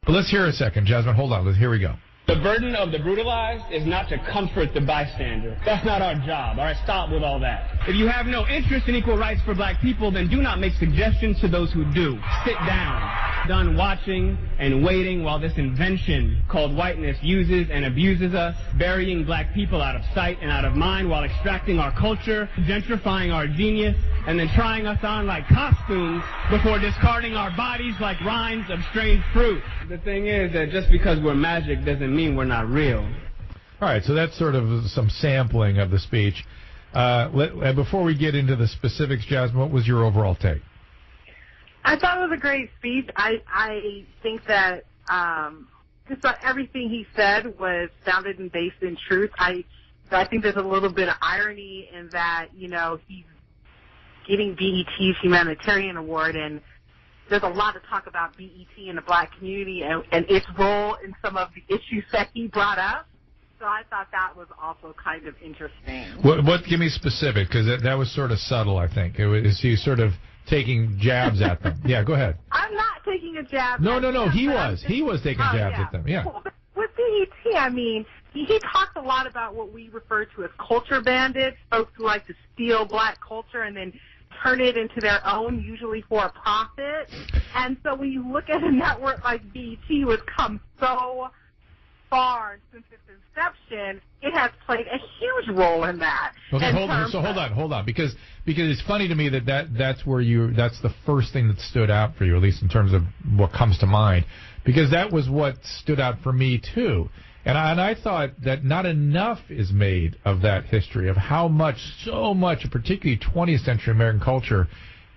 But let's hear a second, Jasmine. Hold on. Here we go. The burden of the brutalized is not to comfort the bystander. That's not our job. All right, stop with all that. If you have no interest in equal rights for black people, then do not make suggestions to those who do. Sit down. Done watching and waiting while this invention called whiteness uses and abuses us, burying black people out of sight and out of mind while extracting our culture, gentrifying our genius, and then trying us on like costumes before discarding our bodies like rinds of strange fruit. The thing is that just because we're magic doesn't mean we're not real. All right, so that's sort of some sampling of the speech. Before we get into the specifics, Jasmine, what was your overall take? I thought it was a great speech. I think that just about everything he said was founded and based in truth. I think there's a little bit of irony in that, you know, he's getting BET's Humanitarian Award, and there's a lot of talk about BET in the black community and its role in some of the issues that he brought up. So I thought that was also kind of interesting. What give me specific, because that was sort of subtle, I think. Is he sort of taking jabs at them? Yeah, go ahead. I'm not taking a jab. No, he was. He was taking jabs at them. Yeah. Well, with BET, I mean, he talks a lot about what we refer to as culture bandits, folks who like to steal black culture and then turn it into their own, usually for a profit. And so when you look at a network like BET, who's come so far since its inception, it has played a huge role in that. Okay, hold on, because it's funny to me that's the first thing that stood out for you, at least in terms of what comes to mind, because that was what stood out for me too. And I thought that not enough is made of that history, of how much, so much, particularly 20th century American culture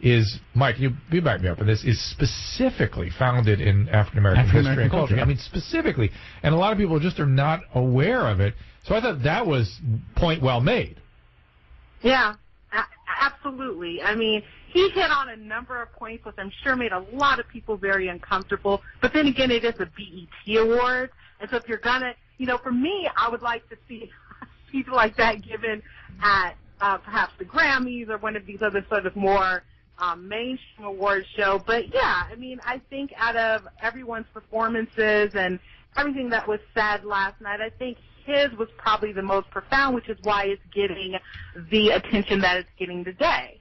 is, Mike, you back me up on this, is specifically founded in African-American history and culture. I mean, specifically. And a lot of people just are not aware of it. So I thought that was point well made. Yeah, absolutely. I mean, he hit on a number of points which I'm sure made a lot of people very uncomfortable. But then again, it is a BET award. And so if you're going to, you know, for me, I would like to see people like that given at perhaps the Grammys or one of these other sort of more mainstream awards show. But, yeah, I mean, I think out of everyone's performances and everything that was said last night, I think his was probably the most profound, which is why it's getting the attention that it's getting today.